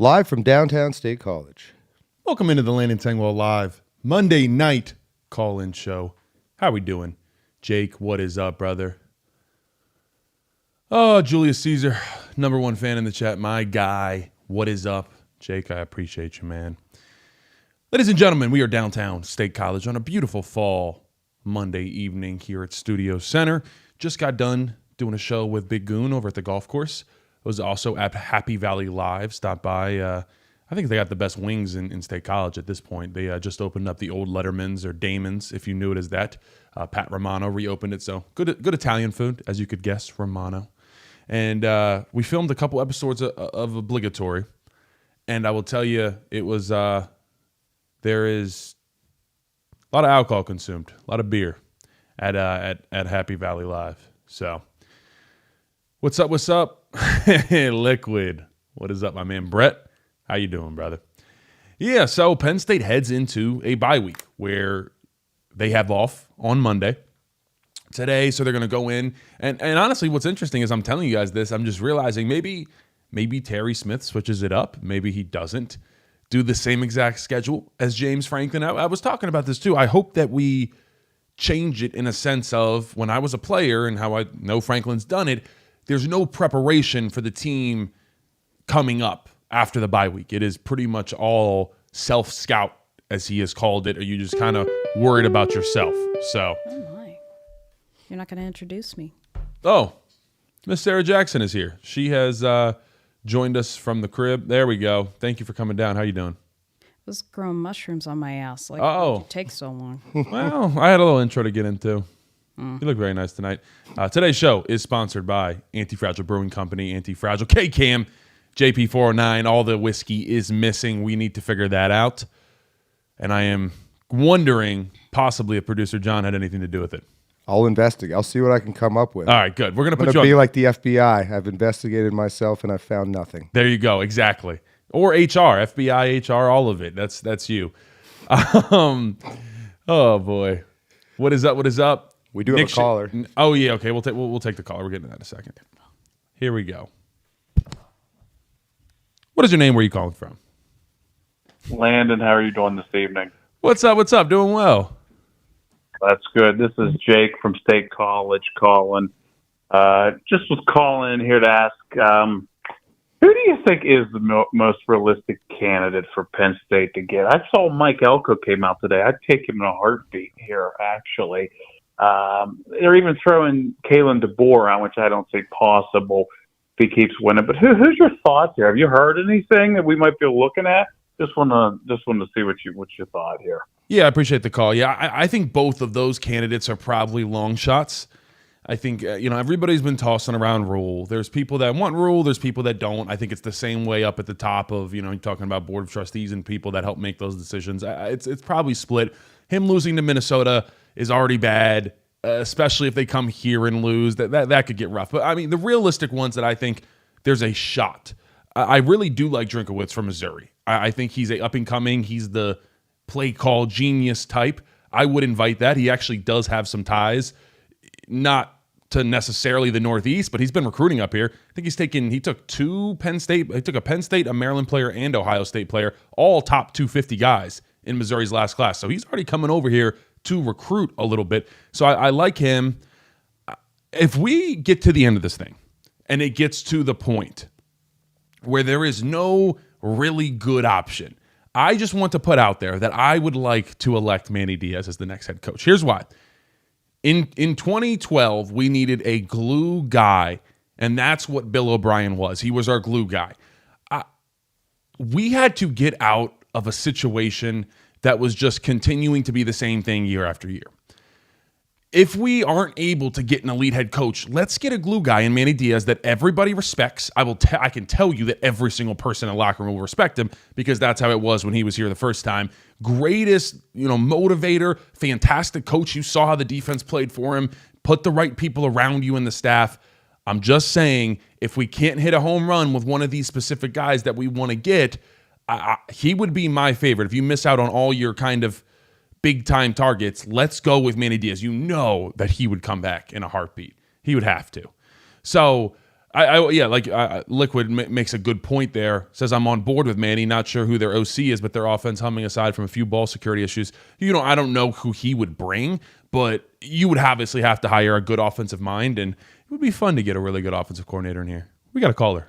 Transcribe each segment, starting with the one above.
Live from downtown State College. Welcome into the Landon Tengwall Live Monday night call-in show. How we doing? Jake, what is up, brother? Oh, Julius Caesar, number one fan in the chat. My guy, what is up? Jake, I appreciate you, man. Ladies and gentlemen, we are downtown State College on a beautiful fall Monday evening here at Studio Center. Just got done doing a show with Big Goon over at the golf course. I was also at Happy Valley Live. Stopped by. I think they got the best wings in State College at this point. They just opened up the old Letterman's or Damon's, if you knew it as that. Pat Romano reopened it, so good Italian food, as you could guess, Romano. And we filmed a couple episodes of Obligatory, and I will tell you, it was there is a lot of alcohol consumed, a lot of beer at Happy Valley Live. So, what's up? What's up? Liquid. What is up, my man Brett? How you doing, brother? Yeah, so Penn State heads into a bye week where they have off on Monday today, so they're going to go in. And honestly, what's interesting is I'm telling you guys this, I'm just realizing maybe Terry Smith switches it up. Maybe he doesn't do the same exact schedule as James Franklin. I was talking about this too. I hope that we change it in a sense of when I was a player and how I know Franklin's done it, there's no preparation for the team coming up after the bye week. It is pretty much all self-scout, as he has called it, or you just kind of worried about yourself. So, oh my, you're not going to introduce me. Oh, Miss Sarah Jackson is here. She has joined us from the crib. There we go. Thank you for coming down. How you doing? I was growing mushrooms on my ass. Like, oh, why did it take so long? Well, I had a little intro to get into. You look very nice tonight. Today's show is sponsored by Anti-Fragile Brewing Company, Anti-Fragile, K-Cam, JP409. All the whiskey is missing. We need to figure that out. And I am wondering, possibly, if producer John had anything to do with it. I'll investigate. I'll see what I can come up with. All right, good. We're going to put you on. Be like the FBI. I've investigated myself and I've found nothing. There you go. Exactly. Or HR, FBI, HR, all of it. That's you. Oh boy, what is up? What is up? We do have a caller. Oh yeah. Okay. We'll take the caller. We're getting to that in a second. Here we go. What is your name? Where are you calling from? Landon, how are you doing this evening? What's up? What's up? Doing well. That's good. This is Jake from State College calling. Just was calling here to ask, who do you think is the most realistic candidate for Penn State to get? I saw Mike Elko came out today. I'd take him in a heartbeat here, actually. They're even throwing Kalen DeBoer on, which I don't see possible if he keeps winning. But who's your thoughts here? Have you heard anything that we might be looking at? Just want to see what you thought here. Yeah, I appreciate the call. Yeah, I think both of those candidates are probably long shots. I think, everybody's been tossing around Rule. There's people that want Rule. There's people that don't. I think it's the same way up at the top of, you're talking about Board of Trustees and people that help make those decisions. It's probably split. Him losing to Minnesota is already bad, especially if they come here and lose. That could get rough. But, I mean, the realistic ones that I think there's a shot. I really do like Drinkowitz from Missouri. I think he's a up-and-coming. He's the play call genius type. I would invite that. He actually does have some ties, not to necessarily the Northeast, but he's been recruiting up here. I think he took two Penn State, he took a Penn State, a Maryland player, and Ohio State player, all top 250 guys in Missouri's last class. So he's already coming over here to recruit a little bit. So I like him. If we get to the end of this thing and it gets to the point where there is no really good option, I just want to put out there that I would like to elect Manny Diaz as the next head coach. Here's why. In 2012, we needed a glue guy, and that's what Bill O'Brien was. He was our glue guy. We had to get out of a situation that was just continuing to be the same thing year after year. If we aren't able to get an elite head coach, let's get a glue guy in Manny Diaz that everybody respects. I can tell you that every single person in the locker room will respect him because that's how it was when he was here the first time. Greatest, motivator, fantastic coach. You saw how the defense played for him. Put the right people around you in the staff. I'm just saying, if we can't hit a home run with one of these specific guys that we want to get, he would be my favorite. If you miss out on all your kind of big-time targets, let's go with Manny Diaz. You know that he would come back in a heartbeat. He would have to. So Liquid makes a good point there. Says I'm on board with Manny. Not sure who their OC is, but their offense humming aside from a few ball security issues. I don't know who he would bring, but you would obviously have to hire a good offensive mind, and it would be fun to get a really good offensive coordinator in here. We got a caller.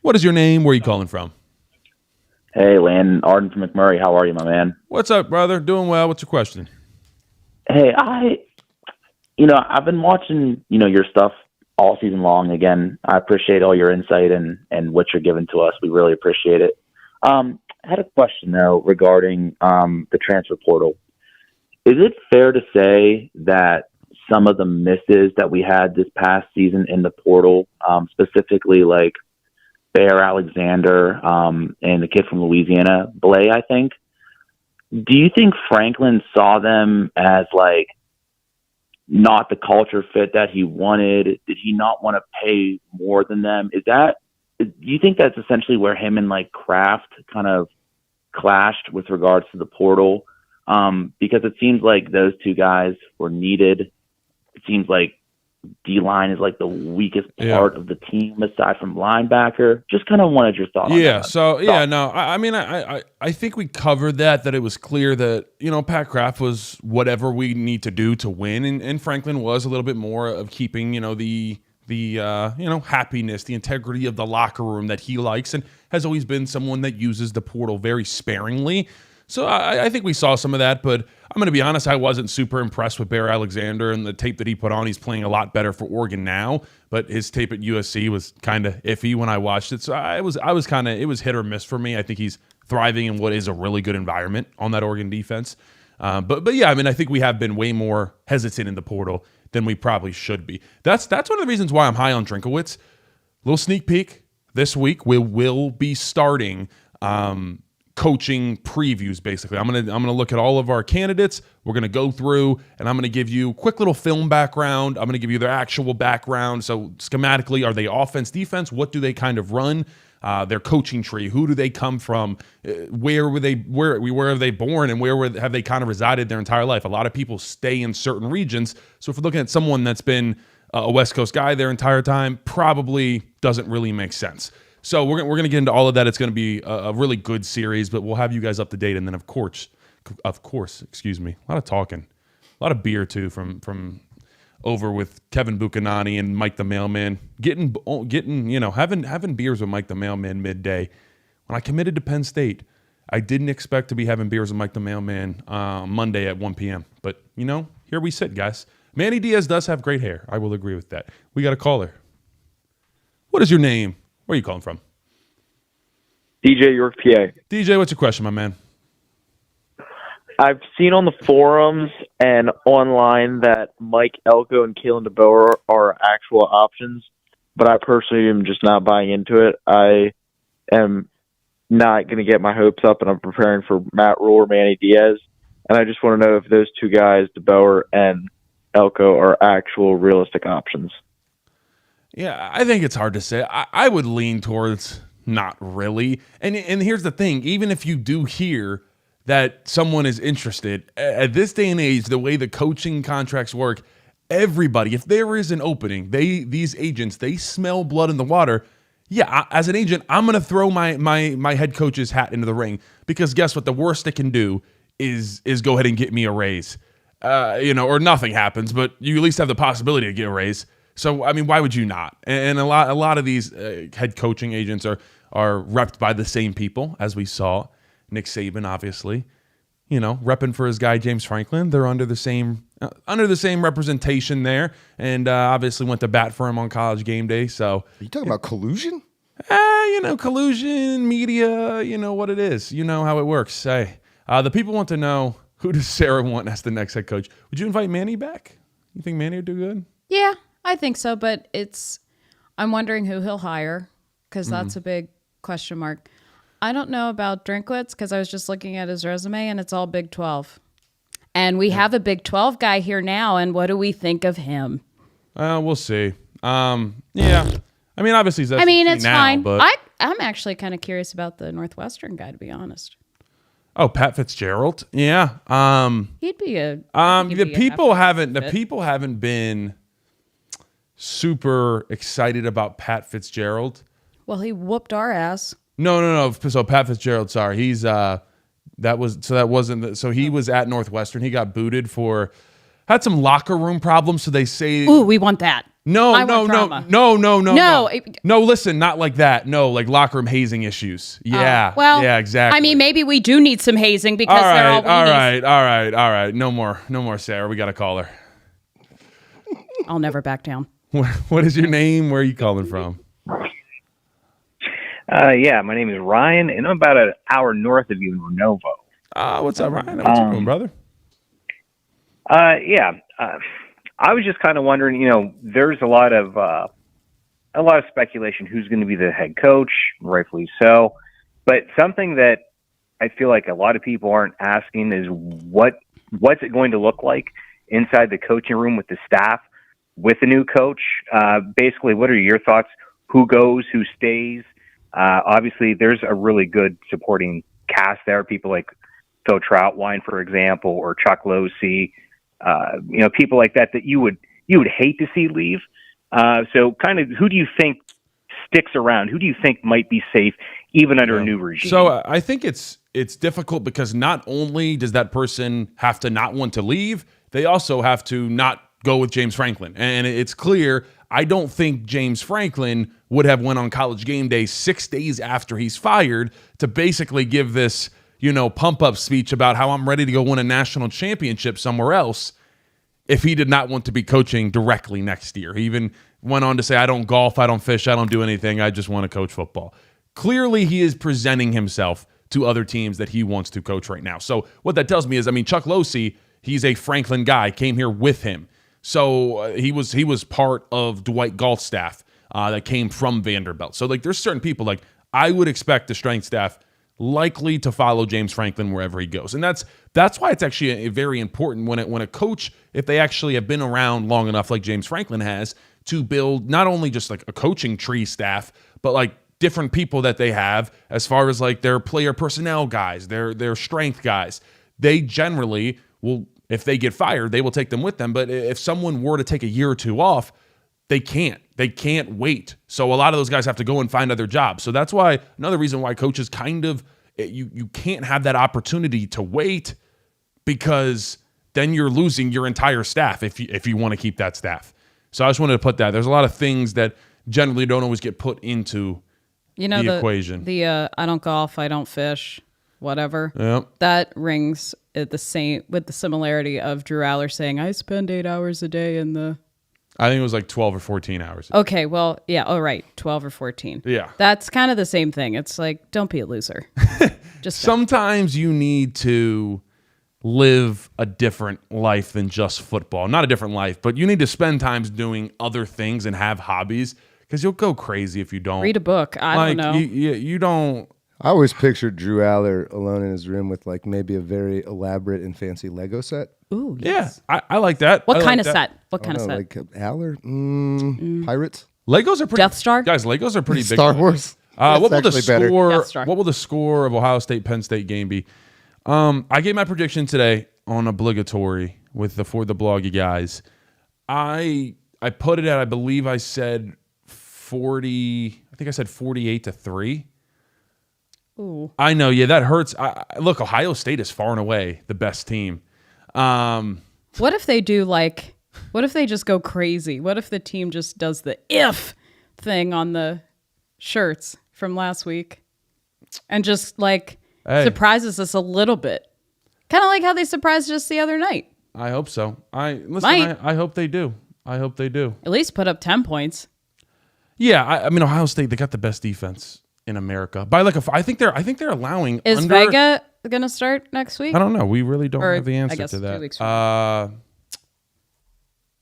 What is your name? Where are you calling from? Hey, Landon Arden from McMurray. How are you, my man? What's up, brother? Doing well. What's your question? Hey, I've been watching, your stuff all season long. Again, I appreciate all your insight and what you're giving to us. We really appreciate it. I had a question, though, regarding the transfer portal. Is it fair to say that some of the misses that we had this past season in the portal, specifically like Bear Alexander and the kid from Louisiana, Blay, I think, do you think Franklin saw them as like not the culture fit that he wanted? Did he not want to pay more than them? Do you think that's essentially where him and like Kraft kind of clashed with regards to the portal? Because it seems like those two guys were needed. It seems like D-line is like the weakest part of the team aside from linebacker. Just kind of wanted your thoughts on that. I think we covered that it was clear that, Pat Kraft was whatever we need to do to win. And Franklin was a little bit more of keeping, the happiness, the integrity of the locker room that he likes, and has always been someone that uses the portal very sparingly. So I think we saw some of that, but I'm going to be honest, I wasn't super impressed with Bear Alexander and the tape that he put on. He's playing a lot better for Oregon now, but his tape at USC was kind of iffy when I watched it. So it was hit or miss for me. I think he's thriving in what is a really good environment on that Oregon defense. But yeah, I think we have been way more hesitant in the portal than we probably should be. That's one of the reasons why I'm high on Drinkowitz. Little sneak peek this week. We will be starting coaching previews. Basically, I'm gonna look at all of our candidates. We're gonna go through, and I'm gonna give you quick little film background. I'm gonna give you their actual background. So schematically, are they offense, defense? What do they kind of run? Their coaching tree. Who do they come from? Where have they born, and have they kind of resided their entire life? A lot of people stay in certain regions. So if we're looking at someone that's been a West Coast guy their entire time, probably doesn't really make sense. So we're going to get into all of that. It's going to be a really good series, but we'll have you guys up to date. And then, of course, excuse me, a lot of talking, a lot of beer too from over with Kevin Buchanani and Mike the Mailman. Getting having beers with Mike the Mailman midday. When I committed to Penn State, I didn't expect to be having beers with Mike the Mailman Monday at 1 p.m. But here we sit, guys. Manny Diaz does have great hair. I will agree with that. We got a caller. What is your name? Where are you calling from? DJ, York, PA. DJ, what's your question, my man? I've seen on the forums and online that Mike Elko and Kalen DeBoer are actual options, but I personally am just not buying into it. I am not going to get my hopes up, and I'm preparing for Matt Rule or Manny Diaz, and I just want to know if those two guys, DeBoer and Elko, are actual realistic options. Yeah, I think it's hard to say. I would lean towards not really. And here's the thing. Even if you do hear that someone is interested, at this day and age, the way the coaching contracts work, everybody, if there is an opening, these agents, they smell blood in the water. Yeah, as an agent, I'm going to throw my head coach's hat into the ring, because guess what? The worst it can do is go ahead and get me a raise, or nothing happens, but you at least have the possibility to get a raise. So, why would you not? And a lot of these head coaching agents are repped by the same people, as we saw. Nick Saban, obviously, repping for his guy James Franklin. They're under the same representation there, and obviously went to bat for him on College Game Day. So, are you talking about collusion? Collusion, media. You know what it is. You know how it works. Hey, the people want to know, who does Sarah want as the next head coach? Would you invite Manny back? You think Manny would do good? Yeah, I think so, but I'm wondering who he'll hire, because that's a big question mark. I don't know about Drinkwitz, because I was just looking at his resume, and it's all Big 12. And we have a Big 12 guy here now, and what do we think of him? We'll see. Yeah. Obviously, that's it's now, fine. But I'm actually kind of curious about the Northwestern guy, to be honest. Oh, Pat Fitzgerald? Yeah. He'd be a... The people haven't been super excited about Pat Fitzgerald. Well, he whooped our ass. No. So Pat Fitzgerald, sorry, he's he was at Northwestern. He got booted for had some locker room problems. So they say, Ooh, we want that. No. No. Listen, not like that. No, like locker room hazing issues. Yeah. Well, yeah, exactly. I mean, maybe we do need some hazing because they're all weenies. All right. No more, Sarah. We got to call her. I'll never back down. What is your name? Where are you calling from? Yeah, my name is Ryan, and I'm about an hour north of you in Renovo. What's up, Ryan? What's you doing, brother? I was just kind of wondering, there's a lot of speculation who's going to be the head coach, rightfully so. But something that I feel like a lot of people aren't asking is what's it going to look like inside the coaching room with the staff, with the new coach? Basically, what are your thoughts? Who goes? Who stays? Obviously, there's a really good supporting cast there. People like Phil Troutwine, for example, or Chuck Losey. People like that you would hate to see leave. So kind of who do you think sticks around? Who do you think might be safe even under a new regime? So I think it's difficult because not only does that person have to not want to leave, they also have to not go with James Franklin. And it's clear, I don't think James Franklin would have went on College Game Day 6 days after he's fired to basically give this pump up speech about how I'm ready to go win a national championship somewhere else if he did not want to be coaching directly next year. He even went on to say, I don't golf, I don't fish, I don't do anything. I just want to coach football. Clearly, he is presenting himself to other teams that he wants to coach right now. So what that tells me is, Chuck Losey, he's a Franklin guy, came here with him. So he was part of Dwight Galt's staff that came from Vanderbilt. So there's certain people I would expect the strength staff likely to follow James Franklin wherever he goes. And that's why it's actually very important when a coach, if they actually have been around long enough like James Franklin has, to build not only just a coaching tree staff, but different people that they have as far as their player personnel guys, their strength guys. They generally will, if they get fired, they will take them with them. But if someone were to take a year or two off, they can't wait. So a lot of those guys have to go and find other jobs. So that's why another reason why coaches you can't have that opportunity to wait, because then you're losing your entire staff if you want to keep that staff. So I just wanted to put that. There's a lot of things that generally don't always get put into the equation. The I don't golf, I don't fish, whatever. Yep. That rings at the same with the similarity of Drew Aller saying, I spend 8 hours a day in the... I think it was 12 or 14 hours. Okay, well, yeah, right, 12 or 14. Yeah. That's kind of the same thing. It's don't be a loser. Just sometimes you need to live a different life than just football. Not a different life, but you need to spend time doing other things and have hobbies, because you'll go crazy if you don't. Read a book. I don't know. You don't... I always pictured Drew Aller alone in his room with maybe a very elaborate and fancy Lego set. Ooh, yes. Yeah, I like that. What kind of set? What kind of set? Like Aller? Pirates? Legos are pretty... Death Star? Guys, Legos are pretty big. Star Wars? What will the Death Star. What will the score of Ohio State Penn State game be? I gave my prediction today on obligatory for the bloggy guys. I put it at, I believe I said 40. I think I said 48-3. Ooh. I know, yeah, that hurts. Look, Ohio State is far and away the best team. What if they do what if they just go crazy? What if the team just does the if thing on the shirts from last week and just surprises us a little bit? Kind of like how they surprised us the other night. I hope so. I hope they do. I hope they do. At least put up 10 points. Yeah, Ohio State, they got the best defense in America. By I think they're allowing. Is Vega going to start next week? I don't know. We really don't have the I answer guess to that. 2 weeks from now.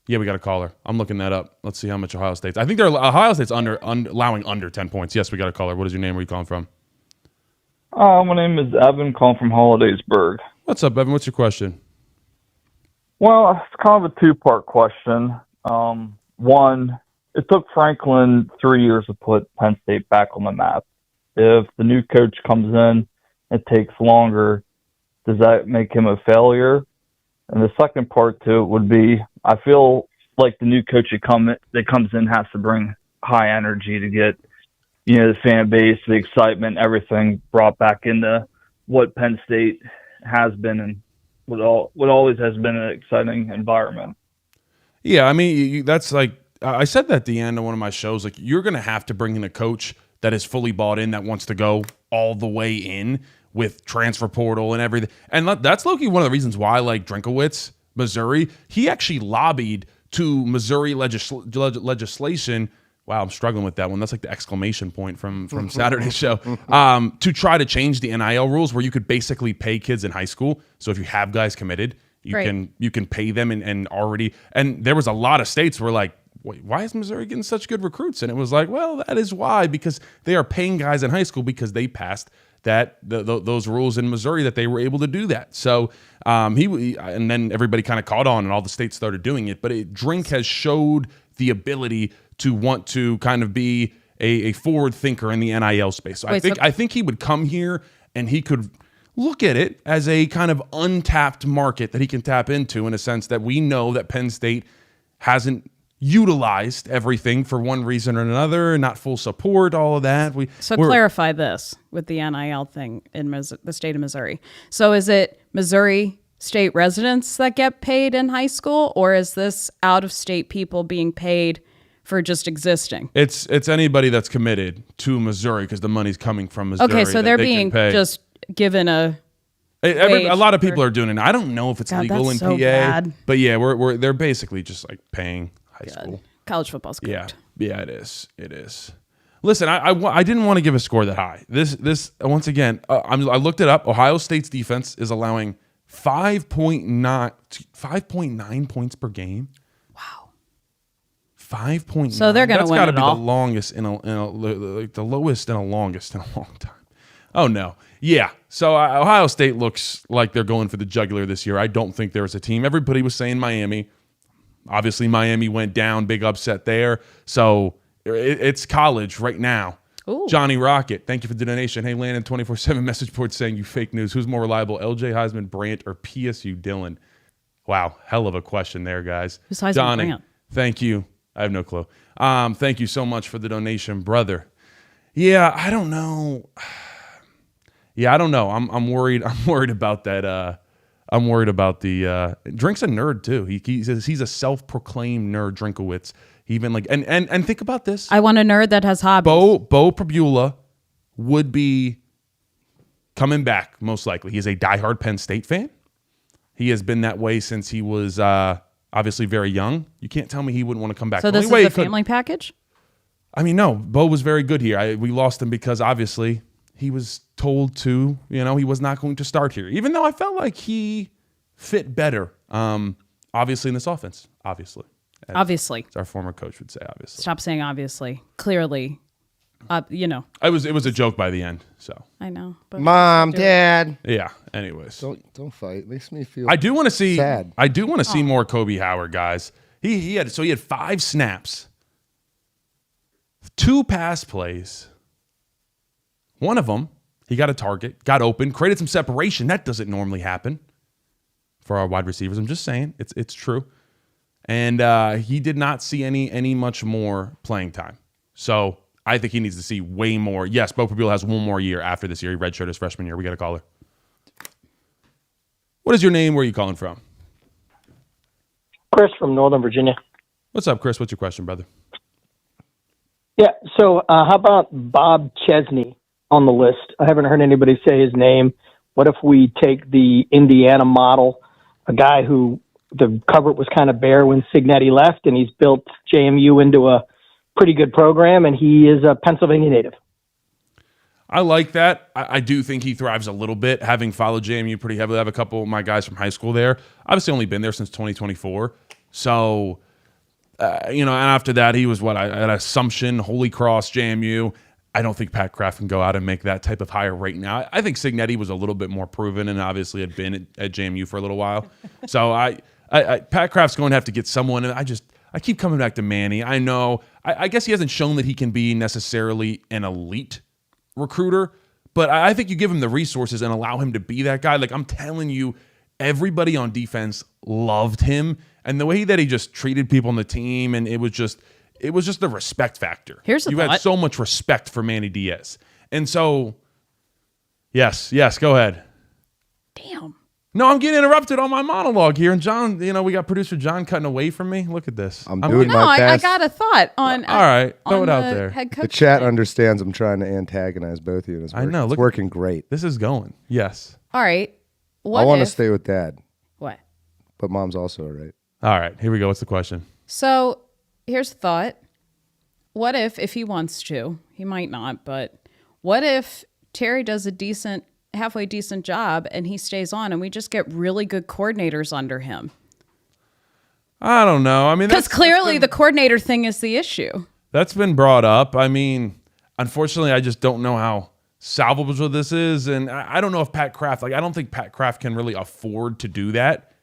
Yeah, we got to call her. I'm looking that up. Let's see how much Ohio State's. I think Ohio State's allowing under 10 points. Yes, we got to call her. What is your name? Where are you calling from? My name is Evan, calling from Hollidaysburg. What's up, Evan? What's your question? Well, it's kind of a two-part question. One, it took Franklin 3 years to put Penn State back on the map. If the new coach comes in, it takes longer. Does that make him a failure? And the second part to it would be, I feel like the new coach that comes in has to bring high energy to get, the fan base, the excitement, everything brought back into what Penn State has been and what always has been an exciting environment. Yeah, I mean, that's like I said that at the end of one of my shows. Like, you're going to have to bring in a coach that is fully bought in, that wants to go all the way in with transfer portal and everything. And that's low-key one of the reasons why, like, Drinkowitz, Missouri, he actually lobbied to Missouri legislation. Wow, I'm struggling with that one. That's like the exclamation point from Saturday's show. To try to change the NIL rules where you could basically pay kids in high school. So if you have guys committed, you can pay them and there was a lot of states where like, wait, why is Missouri getting such good recruits? And it was like, well, that is why, because they are paying guys in high school because they passed those rules in Missouri that they were able to do that. So and then everybody kind of caught on and all the states started doing it. But Drink has showed the ability to want to kind of be a forward thinker in the NIL space. So I think he would come here and he could look at it as a kind of untapped market that he can tap into, in a sense that we know that Penn State hasn't utilized everything for one reason or another, not full support, all of that. Clarify this with the NIL thing in the state of Missouri. So is it Missouri State residents that get paid in high school, or is this out-of-state people being paid for just existing? It's anybody that's committed to Missouri because the money's coming from Missouri. Okay, so they're being just given a lot of people are doing it. I don't know if it's legal in so PA, bad. but yeah, they're basically just like paying high school. College football's good. Yeah, it is. Listen, I didn't want to give a score that high. This once again, I looked it up. Ohio State's defense is allowing 5.9 points per game. Wow. 5.9. So they're going to win it all. That's got to be the longest the lowest in a longest in a long time. Oh no. Yeah. So Ohio State looks like they're going for the jugular this year. I don't think there was a team. Everybody was saying Miami. Obviously, Miami went down. Big upset there. So it's college right now. Ooh. Johnny Rocket, thank you for the donation. Hey, Landon, 24/7 message board saying you fake news. Who's more reliable, LJ Heisman, Brandt, or PSU Dillon? Wow, hell of a question there, guys. Who's Heisman, Johnny, Brandt? thank you. I have no clue. Thank you so much for the donation, brother. Yeah, I don't know. I'm worried. I'm worried about that. I'm worried about the Drink's a nerd too. He says he's a self-proclaimed nerd. Drinkowitz. Even like and think about this. I want a nerd that has hobbies. Bo Prabula would be coming back most likely. He is a diehard Penn State fan. He has been that way since he was obviously very young. You can't tell me he wouldn't want to come back. So this is the family package? I mean, no. Bo was very good here. We lost him because obviously he was told to, he was not going to start here. Even though I felt like he fit better, obviously in this offense. Obviously. Obviously. As our former coach would say, obviously. Stop saying obviously. Clearly. It was a joke by the end, so. I know. But Mom, Dad. Yeah, anyways. Don't fight. It makes me feel I do want to see sad. I do want to see more Kobe Howard, guys. He had 5 snaps. 2 pass plays. One of them, he got a target, got open, created some separation. That doesn't normally happen for our wide receivers. I'm just saying. It's true. And he did not see any much more playing time. So I think he needs to see way more. Yes, Bo Prabula has one more year after this year. He redshirted his freshman year. We got a caller. What is your name? Where are you calling from? Chris from Northern Virginia. What's up, Chris? What's your question, brother? Yeah, so how about Bob Chesney on the list? I haven't heard anybody say his name. What if we take the Indiana model, a guy who the cupboard was kind of bare when Signetti left, and he's built JMU into a pretty good program, and he is a Pennsylvania native. I like that. I do think he thrives a little bit, having followed JMU pretty heavily. I have a couple of my guys from high school there. Obviously only been there since 2024. So, and after that, he was at Assumption, Holy Cross, JMU. I don't think Pat Kraft can go out and make that type of hire right now. I think Signetti was a little bit more proven and obviously had been at JMU for a little while. So Pat Kraft's going to have to get someone, and I keep coming back to Manny. I know. I guess he hasn't shown that he can be necessarily an elite recruiter, but I think you give him the resources and allow him to be that guy. Like, I'm telling you, everybody on defense loved him, and the way that he just treated people on the team, and it was just the respect factor. Here's a you thought. had so much respect for Manny Diaz, and so yes, go ahead. Damn. No, I'm getting interrupted on my monologue here, and John, we got producer John cutting away from me. Look at this. I'm doing No, my I best. got a thought on. All right, throw on it out the there. Head coach The chat thing. understands I'm trying to antagonize both of you. And it's I know. It's Look- working great. This is going. Yes. All right. What I want to if- stay with Dad, What? but Mom's also right. All right, here we go. What's the question? So here's a thought. What if he wants to, he might not, but what if Terry does a halfway decent job and he stays on and we just get really good coordinators under him? I don't know. I mean, Because clearly the coordinator thing is the issue. that's been brought up. I mean, unfortunately, I just don't know how salvageable this is, and I don't know if Pat Kraft. I don't think Pat Kraft can really afford to do that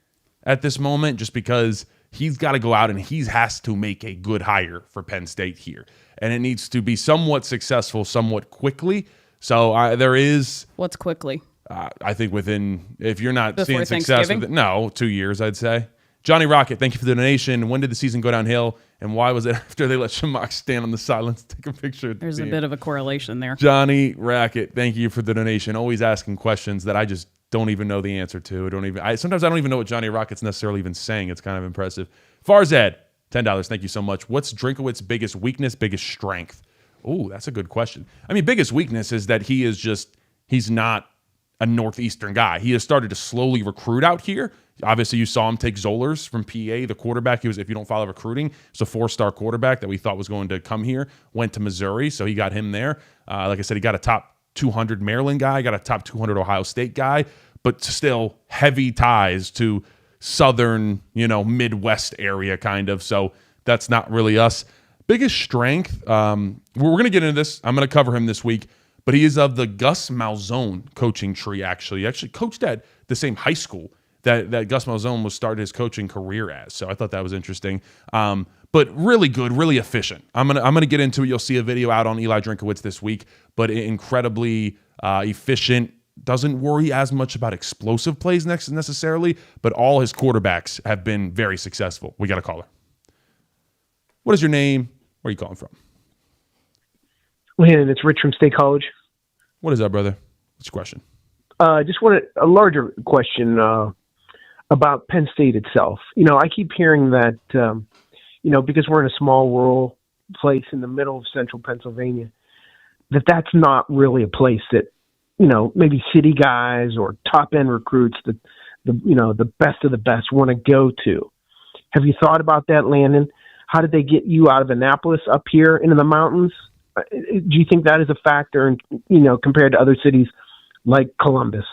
at this moment, just because he's got to go out and he has to make a good hire for Penn State here, and it needs to be somewhat successful, somewhat quickly. So there is. What's quickly? I think if you're not Before seeing success Thanksgiving? with it, no, 2 years, I'd say. Johnny Rocket, thank you for the donation. When did the season go downhill, and why was it after they let Shamak stand on the sidelines to take a picture? Of the There's a team? bit of a correlation there. Johnny Racket, thank you for the donation. Always asking questions that I just don't even know the answer to. Sometimes I don't even know what Johnny Rocket's necessarily even saying. It's kind of impressive. Farzad, $10. Thank you so much. What's Drinkowitz's biggest weakness, biggest strength? Oh, that's a good question. I mean, biggest weakness is that he's not a Northeastern guy. He has started to slowly recruit out here. Obviously, you saw him take Zollers from PA, the quarterback. He was, if you don't follow recruiting, it's a 4-star quarterback that we thought was going to come here. Went to Missouri, so he got him there. Like I said, he got a top 200 Maryland guy, got a top 200 Ohio State guy, but still heavy ties to Southern, Midwest area kind of. So that's not really us. Biggest strength, we're going to get into this. I'm going to cover him this week, but he is of the Gus Malzone coaching tree, actually. He actually coached at the same high school that Gus Malzone was started his coaching career as. So I thought that was interesting. But really good, really efficient. I'm gonna get into it. You'll see a video out on Eli Drinkowitz this week, but incredibly efficient. Doesn't worry as much about explosive plays necessarily, but all his quarterbacks have been very successful. We got a caller. What is your name? Where are you calling from? Landon, it's Rich from State College. What is that, brother? What's your question? Just wanted a larger question about Penn State itself. I keep hearing that, because we're in a small rural place in the middle of central Pennsylvania, that's not really a place that, maybe city guys or top end recruits, the best of the best want to go to. Have you thought about that, Landon? How did they get you out of Annapolis up here into the mountains? Do you think that is a factor, compared to other cities like Columbus?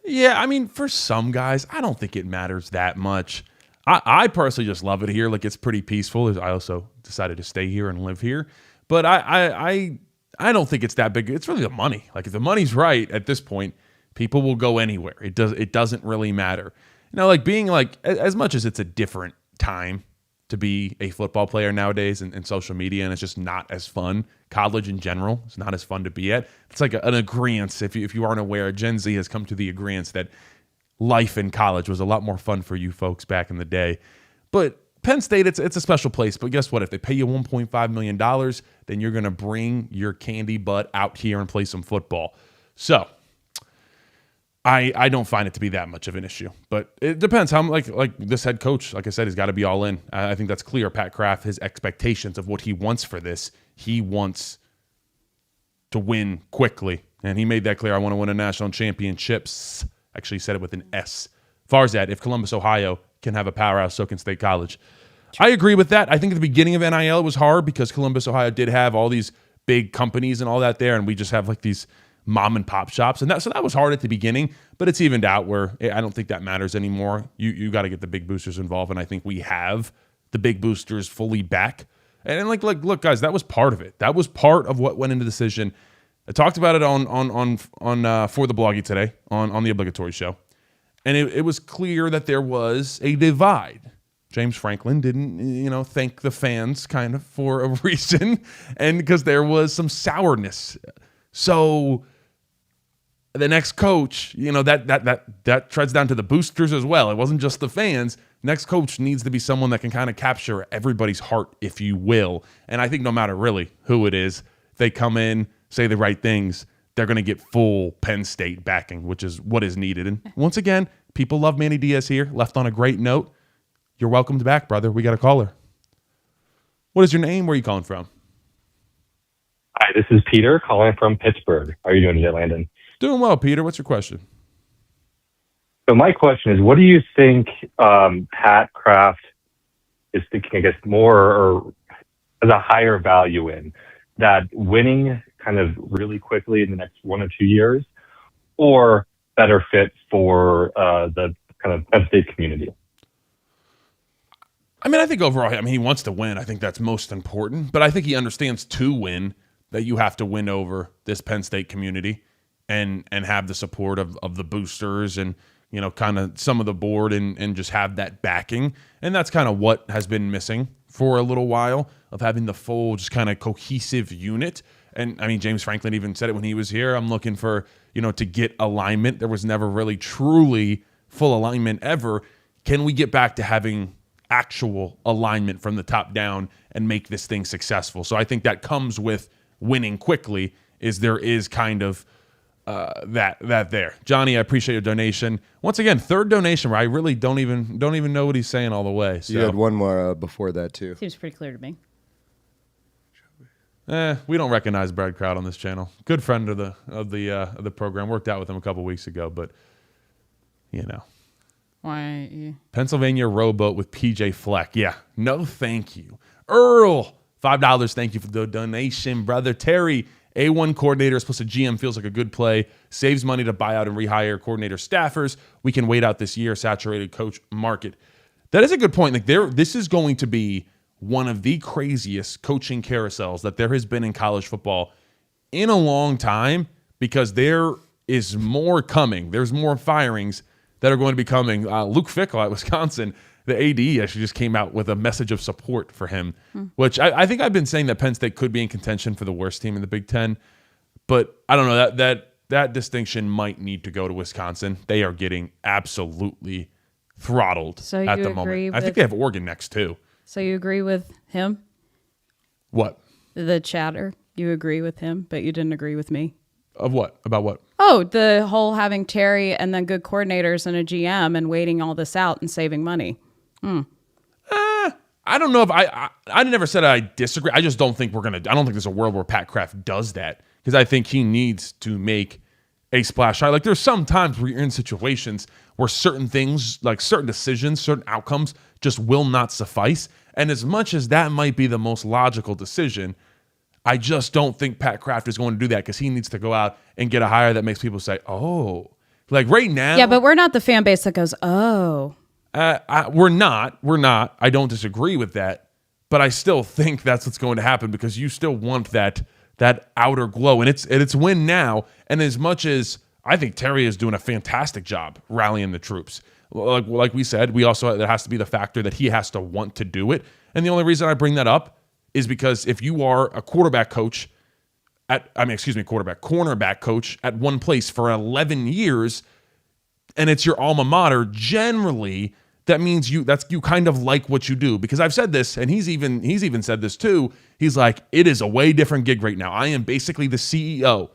Yeah, I mean, for some guys, I don't think it matters that much. I personally just love it here. Like, it's pretty peaceful. I also decided to stay here and live here. But I don't think it's that big. It's really the money. Like, if the money's right at this point, people will go anywhere. It doesn't really matter. Like being like, as much as it's a different time to be a football player nowadays and social media, and it's just not as fun. College in general is not as fun to be at. It's like an agreeance. If you aren't aware, Gen Z has come to the agreeance that life in college was a lot more fun for you folks back in the day. But Penn State, it's a special place. But guess what? If they pay you $1.5 million, then you're going to bring your candy butt out here and play some football. So I don't find it to be that much of an issue, but it depends how like this head coach, like I said, he's got to be all in. I think that's clear. Pat Kraft, his expectations of what he wants for this, he wants to win quickly. And he made that clear. I want to win a national championships. Actually said it with an S. Farzad, if Columbus, Ohio can have a powerhouse, so can State College. I agree with that. I think at the beginning of NIL it was hard because Columbus, Ohio did have all these big companies and all that there. And we just have like these mom and pop shops, and so that was hard at the beginning, but it's evened out where I don't think that matters anymore. You got to get the big boosters involved, and I think we have the big boosters fully back. And like look, guys, that was part of it. That was part of what went into the decision. I talked about it on For the Bloggy today on the obligatory show, and it was clear that there was a divide. James Franklin didn't, thank the fans kind of for a reason, and because there was some sourness. So the next coach, that treads down to the boosters as well. It wasn't just the fans. Next coach needs to be someone that can kind of capture everybody's heart, if you will. And I think no matter really who it is, they come in, say the right things, they're going to get full Penn State backing, which is what is needed. And once again, people love Manny Diaz here. Left on a great note. You're welcomed back, brother. We got a caller. What is your name? Where are you calling from? Hi, this is Peter calling from Pittsburgh. How are you doing today, Landon? Doing well, Peter. What's your question? So my question is, what do you think Pat Kraft is thinking, I guess, more or as a higher value in? That winning kind of really quickly in the next 1 or 2 years, or better fit for the kind of Penn State community? I mean, I think overall, he wants to win. I think that's most important. But I think he understands to win that you have to win over this Penn State community and have the support of the boosters and, kind of some of the board and just have that backing. And that's kind of what has been missing for a little while, of having the full, just kind of cohesive unit. And I mean, James Franklin even said it when he was here. I'm looking for, to get alignment. There was never really truly full alignment ever. Can we get back to having actual alignment from the top down and make this thing successful? So I think that comes with winning quickly. There is kind of that there. Johnny, I appreciate your donation. Once again, third donation where I really don't even know what he's saying all the way. So. You had one more before that too. Seems pretty clear to me. We don't recognize Brad Crowd on this channel. Good friend of the program. Worked out with him a couple weeks ago, but Why? Pennsylvania rowboat with PJ Fleck. Yeah, no, thank you. Earl, $5. Thank you for the donation, brother. Terry, A1 coordinator is plus a GM feels like a good play. Saves money to buy out and rehire coordinator staffers. We can wait out this year. Saturated coach market. That is a good point. This is going to be one of the craziest coaching carousels that there has been in college football in a long time, because there is more coming. There's more firings that are going to be coming. Luke Fickell at Wisconsin, the AD, actually just came out with a message of support for him, which I think I've been saying that Penn State could be in contention for the worst team in the Big Ten, but I don't know, that distinction might need to go to Wisconsin. They are getting absolutely throttled at the moment. I think they have Oregon next too. So you agree with him? What? The chatter. You agree with him, but you didn't agree with me. Of what? About what? Oh, the whole having Terry and then good coordinators and a GM and waiting all this out and saving money. I don't know if I never said I disagree. I just don't think I don't think there's a world where Pat Kraft does that, because I think he needs to make a splash. Like, there's some times where you're in situations where certain things, like certain decisions, certain outcomes just will not suffice. And as much as that might be the most logical decision, I just don't think Pat Kraft is going to do that, because he needs to go out and get a hire that makes people say, oh. Like right now. Yeah, but we're not the fan base that goes, oh. We're not. I don't disagree with that. But I still think that's what's going to happen, because you still want that outer glow. And it's win now. And as much as I think Terry is doing a fantastic job rallying the troops, like we said, there has to be the factor that he has to want to do it. And the only reason I bring that up is because if you are a cornerback coach at one place for 11 years, and it's your alma mater, generally that means you kind of like what you do. Because I've said this, and he's even said this too. He's like, it is a way different gig right now. I am basically the CEO.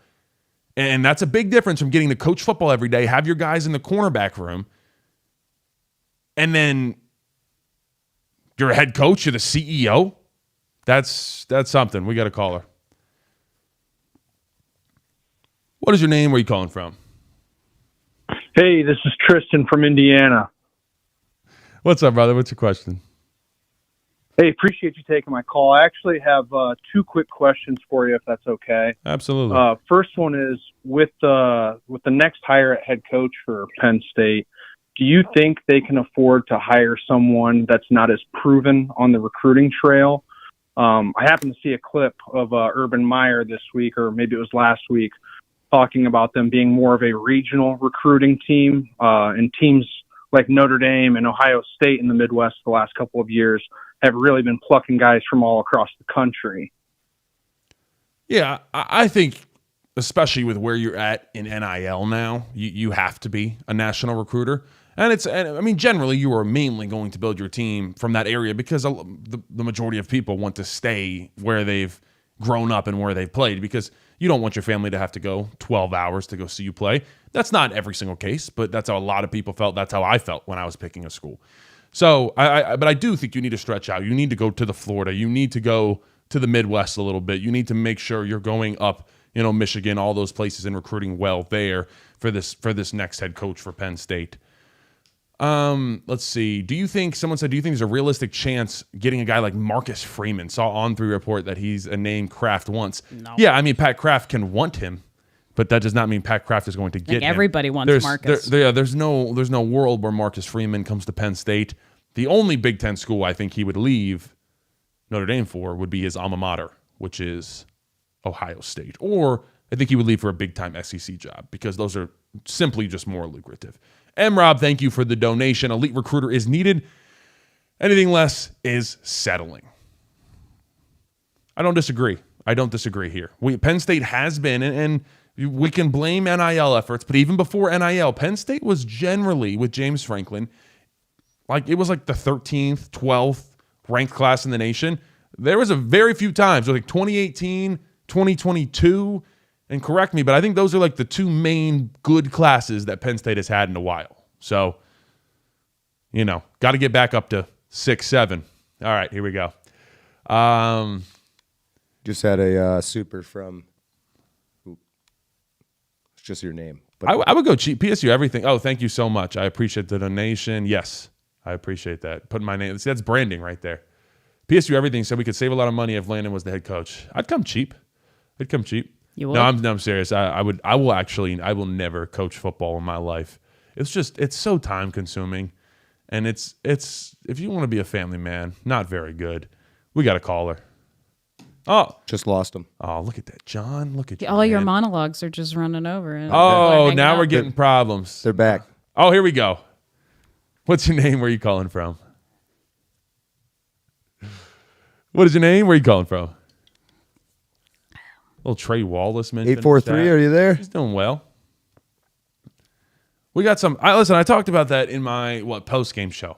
And that's a big difference from getting to coach football every day, have your guys in the cornerback room, and then you're a head coach, you're the CEO. That's something. We got a caller. What is your name? Where are you calling from? Hey, this is Tristan from Indiana. What's up, brother? What's your question? Hey, appreciate you taking my call. I actually have 2 quick questions for you, if that's okay. Absolutely. First one is, with the next hire at head coach for Penn State, do you think they can afford to hire someone that's not as proven on the recruiting trail? I happened to see a clip of Urban Meyer this week, or maybe it was last week, talking about them being more of a regional recruiting team, and teams like Notre Dame and Ohio State in the Midwest the last couple of years have really been plucking guys from all across the country. Yeah, I think especially with where you're at in NIL now, you have to be a national recruiter. And I mean, generally, you are mainly going to build your team from that area because the majority of people want to stay where they've grown up and where they've played, because you don't want your family to have to go 12 hours to go see you play. That's not every single case, but that's how a lot of people felt. That's how I felt when I was picking a school. So, but I do think you need to stretch out. You need to go to the Florida. You need to go to the Midwest a little bit. You need to make sure you're going up, Michigan, all those places, and recruiting well there for this next head coach for Penn State. Let's see. Someone said, do you think there's a realistic chance getting a guy like Marcus Freeman? Saw on through report that he's a name Kraft wants. No. Yeah, I mean, Pat Kraft can want him, but that does not mean Pat Kraft is going to get him. Everybody wants Marcus. There's no world where Marcus Freeman comes to Penn State. The only Big Ten school I think he would leave Notre Dame for would be his alma mater, which is Ohio State. Or I think he would leave for a big-time SEC job, because those are simply just more lucrative. M-Rob, thank you for the donation. Elite recruiter is needed. Anything less is settling. I don't disagree. Here. Penn State has been, and we can blame NIL efforts, but even before NIL, Penn State was generally, with James Franklin, it was like the 13th, 12th ranked class in the nation. There was a very few times, like 2018, 2022, and correct me, but I think those are like the two main good classes that Penn State has had in a while. So, got to get back up to 6, 7. All right, here we go. Just had a super from, it's just your name. But I would go cheap. PSU everything. Oh, thank you so much. I appreciate the donation. Yes, I appreciate that. Putting my name. See, that's branding right there. PSU everything said we could save a lot of money if Landon was the head coach. I'd come cheap. You would? No, I'm serious. I will never coach football in my life. It's so time consuming, and it's if you want to be a family man, not very good. We got a caller. Oh, just lost him. Oh, look at that, John. Look at you. All your monologues are just running over. Oh, now we're getting problems. They're back. Oh, here we go. What's your name? Where are you calling from? What is your name? Where are you calling from? Little Trey Wallace mentioned 843. Are you there? He's doing well. We got some. Listen, I talked about that in my post game show.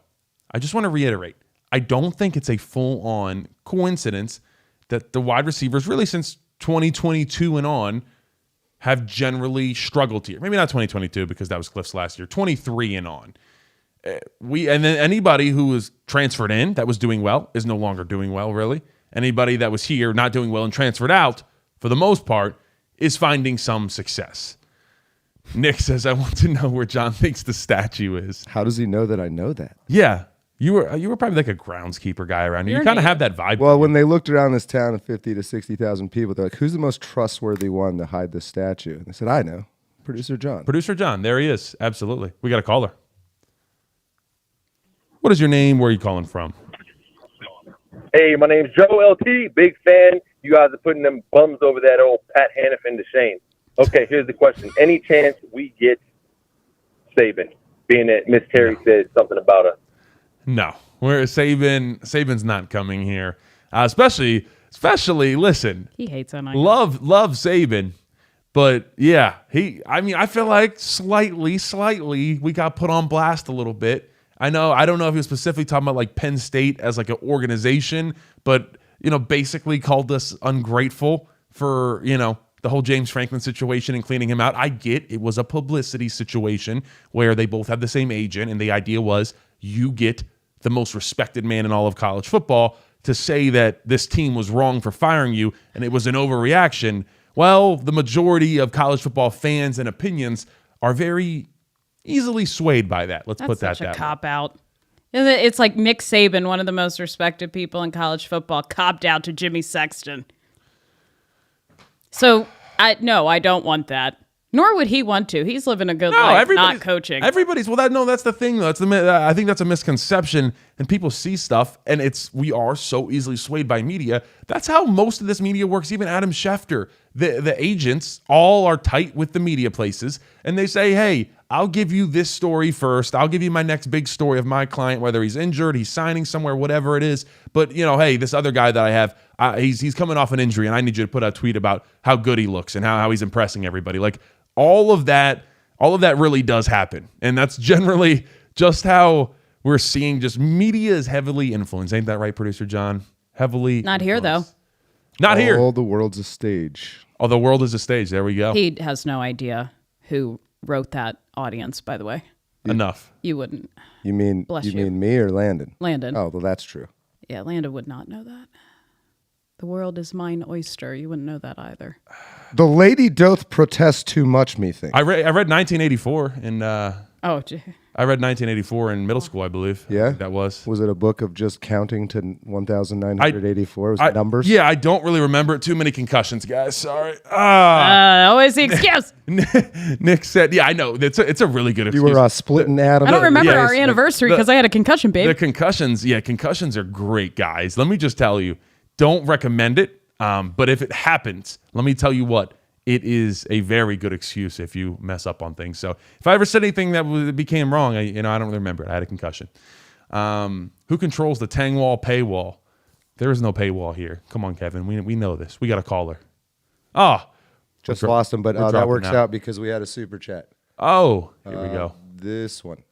I just want to reiterate. I don't think it's a full on coincidence that the wide receivers, really since 2022 and on, have generally struggled here. Maybe not 2022 because that was Cliff's last year. 23 and on. And then anybody who was transferred in that was doing well is no longer doing well, really. Anybody that was here not doing well and transferred out, for the most part, is finding some success. Nick says, I want to know where John thinks the statue is. How does he know that I know that? Yeah. You were probably like a groundskeeper guy around here. You kind of have that vibe. Well, when they looked around this town of 50 to 60,000 people, they're like, who's the most trustworthy one to hide this statue? And they said, I know. Producer John. Producer John. There he is. Absolutely. We got a caller. What is your name? Where are you calling from? Hey, my name's Joe LT. Big fan. You guys are putting them bums over that old Pat Hannafin to shame. Okay, here's the question. Any chance we get Saban, being that Miss Terry said something about us? No. Saban's not coming here. Especially, listen. He hates on Love Saban. But yeah, I feel like slightly we got put on blast a little bit. I don't know if he was specifically talking about like Penn State as like an organization, but basically called us ungrateful for, the whole James Franklin situation and cleaning him out. I get it was a publicity situation where they both have the same agent, and the idea was you get the most respected man in all of college football to say that this team was wrong for firing you and it was an overreaction. Well, the majority of college football fans and opinions are very easily swayed by that. Let's put that such a way. Cop out. It's like Nick Saban, one of the most respected people in college football, copped out to Jimmy Sexton. So, I don't want that. Nor would he want to. He's living a good life, not coaching. That's the thing, though. I think that's a misconception, and people see stuff, and we are so easily swayed by media. That's how most of this media works. Even Adam Schefter, the agents, all are tight with the media places, and they say, hey, I'll give you this story first. I'll give you my next big story of my client, whether he's injured, he's signing somewhere, whatever it is. But, hey, this other guy that I have, he's coming off an injury, and I need you to put out a tweet about how good he looks and how he's impressing everybody. Like, all of that really does happen. And that's generally just how we're seeing just media is heavily influenced. Ain't that right, Producer John? Heavily Not here, though. Not here. All the world's a stage. Oh, the world is a stage. There we go. He has no idea who wrote that audience, by the way. Enough. You wouldn't. You mean me or Landon? Landon. Oh, well, that's true. Yeah, Landon would not know that. The world is mine oyster. You wouldn't know that either. The lady doth protest too much, methinks. I read 1984 in Oh, gee. I read 1984 in middle school, I believe. Yeah? That was. Was it a book of just counting to 1,984? Was it numbers? Yeah, I don't really remember it. Too many concussions, guys. Sorry. Always the excuse. Nick said, yeah, I know. It's a really good excuse. You were splitting atoms. I don't remember our anniversary because I had a concussion, babe. The concussions are great, guys. Let me just tell you, don't recommend it. But if it happens, let me tell you what. It is a very good excuse if you mess up on things. So if I ever said anything that became wrong, I don't really remember it. I had a concussion. Who controls the Tangwall paywall? There is no paywall here. Come on, Kevin. We know this. We got a caller. Just lost him, but that works out because we had a super chat. Oh, here we go. This one.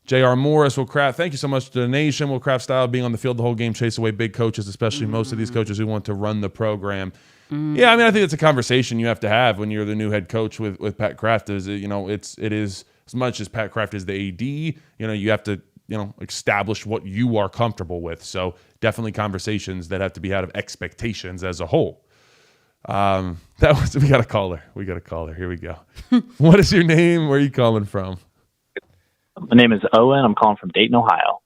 J.R. Morris will craft. Thank you so much to the nation. Will craft style being on the field the whole game, chase away big coaches, especially most of these coaches who want to run the program. Yeah, I mean, I think it's a conversation you have to have when you're the new head coach with Pat Kraft. It is as much as Pat Kraft is the AD. You have to establish what you are comfortable with. So definitely conversations that have to be had of expectations as a whole. We got a caller. Here we go. What is your name? Where are you calling from? My name is Owen. I'm calling from Dayton, Ohio.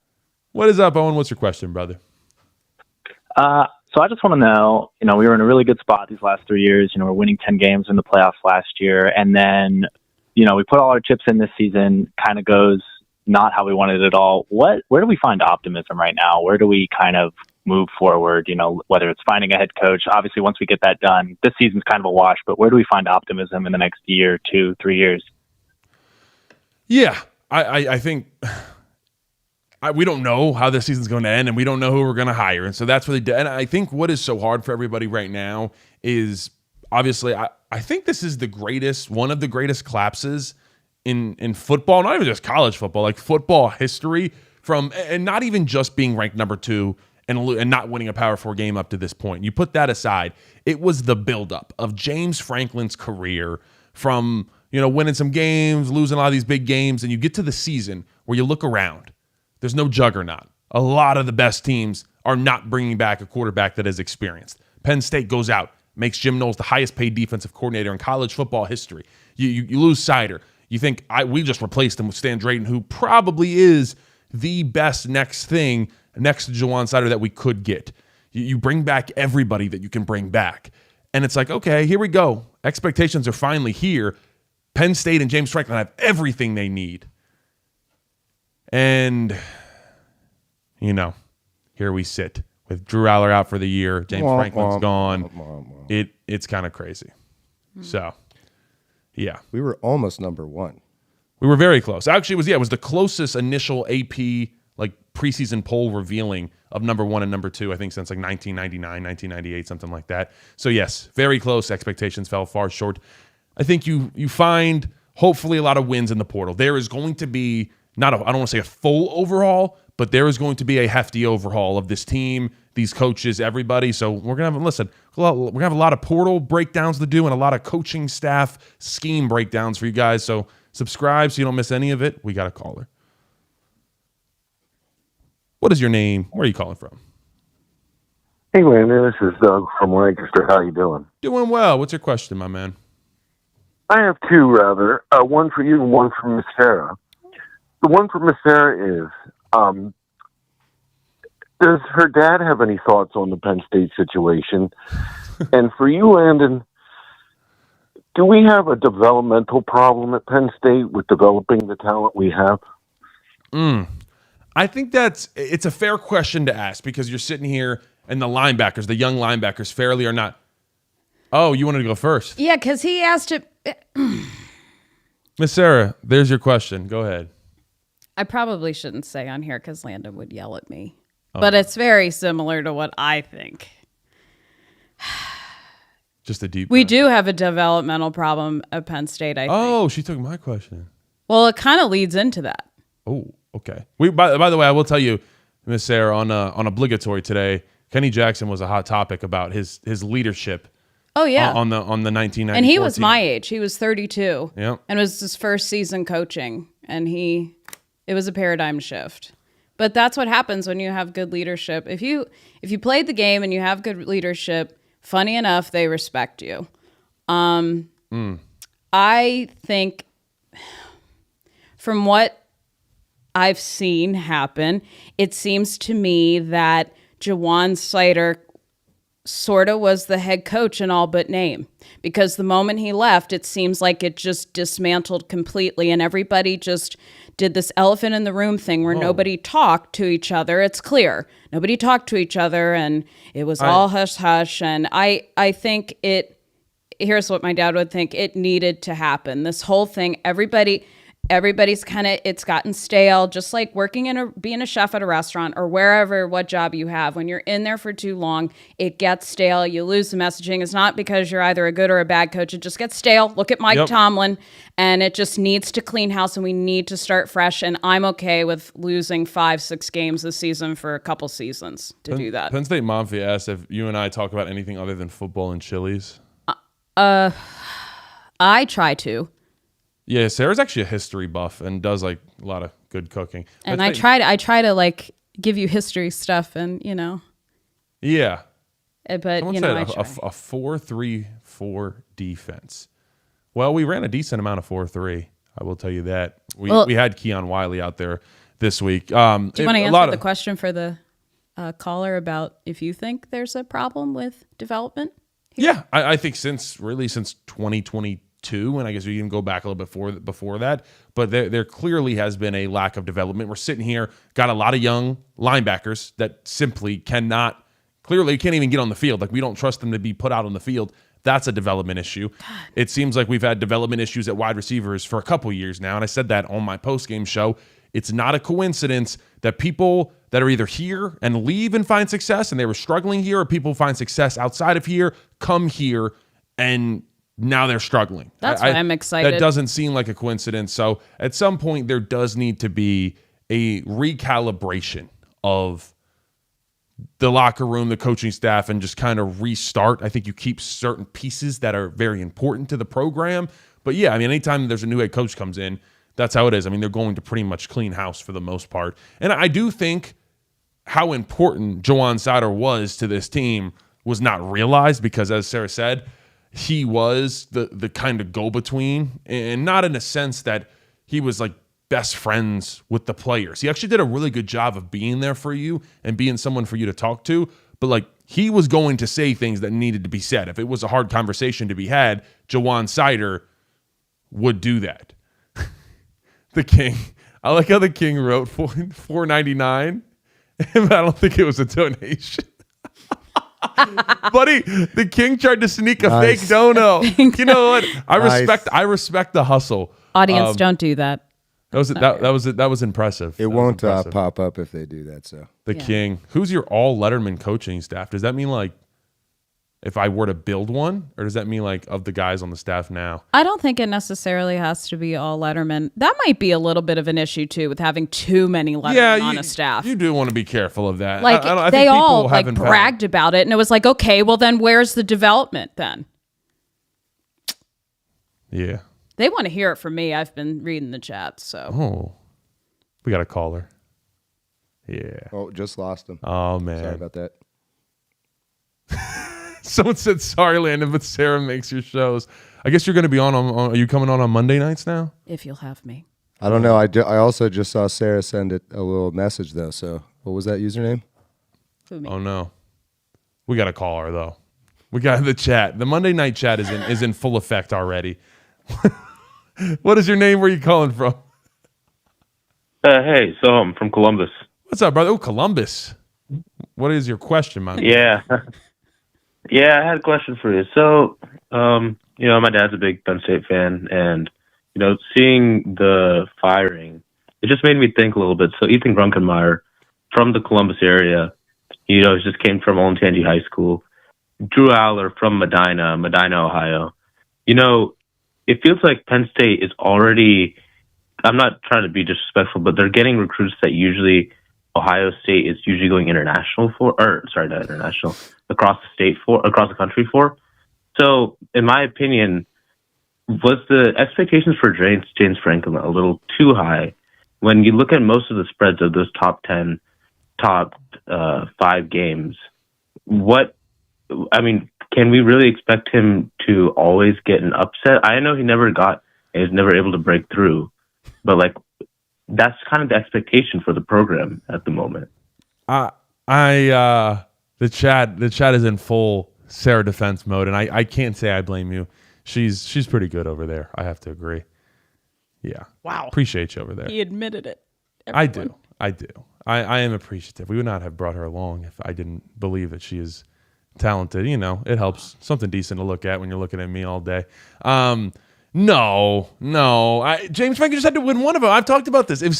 What is up, Owen? What's your question, brother? So I just want to know, we were in a really good spot these last 3 years. We're winning 10 games in the playoffs last year. And then, we put all our chips in this season, kind of goes not how we wanted it all. Where do we find optimism right now? Where do we kind of move forward? Whether it's finding a head coach, obviously once we get that done, this season's kind of a wash, but where do we find optimism in the next year, 2, 3 years? Yeah, I think we don't know how this season's going to end, and we don't know who we're going to hire. And so that's really, and I think what is so hard for everybody right now is obviously, I think this is one of the greatest collapses in football, not even just college football, like football history and not even just being ranked number 2 and not winning a Power 4 game up to this point. You put that aside, it was the buildup of James Franklin's career from, winning some games, losing a lot of these big games, and you get to the season where you look around. There's no juggernaut. A lot of the best teams are not bringing back a quarterback that is experienced. Penn State goes out, makes Jim Knowles the highest paid defensive coordinator in college football history. You lose Sider. You think we just replaced him with Stan Drayton, who probably is the best next to Jawan Sider that we could get. You bring back everybody that you can bring back. And it's like, okay, here we go. Expectations are finally here. Penn State and James Franklin have everything they need. And, here we sit with Drew Aller out for the year. James Franklin's gone. It's kind of crazy. So, yeah. We were almost number 1. We were very close. Actually, it was the closest initial AP preseason poll revealing of number 1 and number 2, I think, since 1999, 1998, something like that. So, yes, very close. Expectations fell far short. I think you find, hopefully, a lot of wins in the portal. There is going to be I don't want to say a full overhaul, but there is going to be a hefty overhaul of this team, these coaches, everybody. So we're going to have a lot of portal breakdowns to do and a lot of coaching staff scheme breakdowns for you guys. So subscribe so you don't miss any of it. We got a caller. What is your name? Where are you calling from? Hey, Landon, this is Doug from Lancaster. How you doing? Doing well. What's your question, my man? I have 2, rather. One for you and one for Miss Sarah. The one for Miss Sarah is, does her dad have any thoughts on the Penn State situation? And for you, Landon, do we have a developmental problem at Penn State with developing the talent we have? I think it's a fair question to ask because you're sitting here and the young linebackers, fairly or not. Oh, you wanted to go first? Yeah, because he asked it. Miss Sarah, there's your question. Go ahead. I probably shouldn't say on here because Landon would yell at me. But it's very similar to what I think. Just a deep. We do have a developmental problem at Penn State, I think. Oh, she took my question. Well, it kind of leads into that. Oh, okay. By the way, I will tell you, Miss Sarah, on obligatory today, Kenny Jackson was a hot topic about his leadership. Oh yeah, on the 1994 and he was team. my age. He was 32. Yep. And it was his first season coaching, and it was a paradigm shift. But that's what happens when you have good leadership. If you played the game and you have good leadership, funny enough, they respect you. I think from what I've seen happen, it seems to me that Jawan Sider sort of was the head coach in all but name, because the moment he left, it seems like it just dismantled completely, and everybody just did this elephant in the room thing where nobody talked to each other. It's clear nobody talked to each other, and it was all hush hush. And I think here's what my dad would think: it needed to happen. This whole thing, everybody's kind of, it's gotten stale, just like being a chef at a restaurant or what job you have. When you're in there for too long, it gets stale. You lose the messaging. It's not because you're either a good or a bad coach. It just gets stale. Look at Mike Tomlin, and it just needs to clean house, and we need to start fresh. And I'm okay with losing 5-6 games this season for a couple seasons to do that. Penn State Mafia asked if you and I talk about anything other than football and Chili's. I try to. Yeah, Sarah's actually a history buff and does like a lot of good cooking. And I try to like give you history stuff, and Yeah. But Someone said a 4-3-4 defense. Well, we ran a decent amount of 4-3. I will tell you that. We had Keon Wiley out there this week. Do you want to answer the question for the caller about if you think there's a problem with development? Yeah, I think since 2022. And I guess we can go back a little bit before that. But there clearly has been a lack of development. We're sitting here, got a lot of young linebackers that simply can't even get on the field. Like, we don't trust them to be put out on the field. That's a development issue. God. It seems like we've had development issues at wide receivers for a couple years now. And I said that on my post-game show. It's not a coincidence that people that are either here and leave and find success, and they were struggling here, or people find success outside of here, come here, and now they're struggling. That's why I'm excited. That doesn't seem like a coincidence. So at some point, there does need to be a recalibration of the locker room, the coaching staff, and just kind of restart. I think you keep certain pieces that are very important to the program. But yeah, I mean, anytime there's a new head coach comes in, that's how it is. I mean, they're going to pretty much clean house for the most part. And I do think how important Jawan Sider was to this team was not realized, because, as Sarah said, he was the kind of go-between, and not in a sense that he was like best friends with the players. He actually did a really good job of being there for you and being someone for you to talk to, but like, he was going to say things that needed to be said. If it was a hard conversation to be had, Jawan Sider would do that. The King. I like how the King wrote $4.99, but I don't think it was a donation. Buddy, the King tried to sneak a fake dono. You know what? I respect the hustle. Audience, don't do that. That was impressive. It won't pop up if they do that. So the King. Who's your all Letterman coaching staff? Does that mean like if I were to build one, or does that mean like of the guys on the staff now? I don't think it necessarily has to be all Letterman. That might be a little bit of an issue too, with having too many Letterman on a staff. You do want to be careful of that. Like, I they think all people like bragged about it, and it was like, okay, well then where's the development then? Yeah. They want to hear it from me. I've been reading the chat, so. Oh, we got a caller. Yeah. Oh, just lost him. Oh man, sorry about that. Someone said, sorry, Landon, but Sarah makes your shows. I guess you're going to be on. Are you coming on Monday nights now? If you'll have me. I don't know. I also just saw Sarah send it a little message, though. So what was that username? Who, me? Oh, no. We got a caller, though. We got the chat. The Monday night chat is in full effect already. What is your name? Where are you calling from? Hey, so I'm from Columbus. What's up, brother? Oh, Columbus. What is your question, man? Yeah. Yeah, I had a question for you. So, my dad's a big Penn State fan, and, seeing the firing, it just made me think a little bit. So Ethan Grunkenmeyer from the Columbus area, he just came from Olentangy High School. Drew Aller from Medina, Ohio. It feels like Penn State is already, I'm not trying to be disrespectful, but they're getting recruits that usually Ohio State is usually going international for, or sorry, not international, across the country for. So, in my opinion, was the expectations for James Franklin a little too high? When you look at most of the spreads of those top 5 games, can we really expect him to always get an upset? I know he was never able to break through, but that's kind of the expectation for the program at the moment. The chat is in full Sarah defense mode, and I can't say I blame you. She's pretty good over there. I have to agree. Yeah. Wow. Appreciate you over there. He admitted it. Everyone. I do. I am appreciative. We would not have brought her along if I didn't believe that she is talented. It helps. Something decent to look at when you're looking at me all day. No. James Franklin just had to win one of them. I've talked about this. If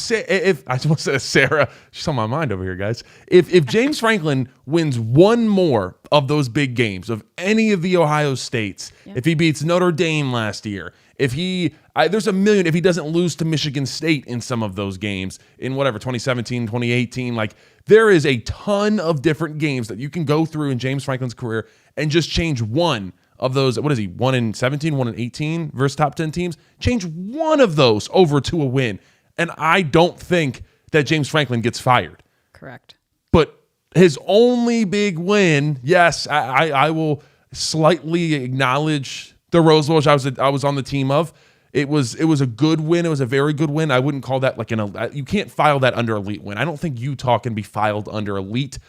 I just want to say Sarah, she's on my mind over here, guys. If James Franklin wins one more of those big games of any of the Ohio States, if he beats Notre Dame last year, there's a million, if he doesn't lose to Michigan State in some of those games in 2017, 2018, there is a ton of different games that you can go through in James Franklin's career and just change one of those. What is he? 1 in 17, 1 in 18 versus top 10 teams. Change one of those over to a win. And I don't think that James Franklin gets fired. Correct. But his only big win, yes, I will slightly acknowledge the Rose Bowl, which I was on the team of. It was a good win. It was a very good win. I wouldn't call that you can't file that under elite win. I don't think Utah can be filed under elite.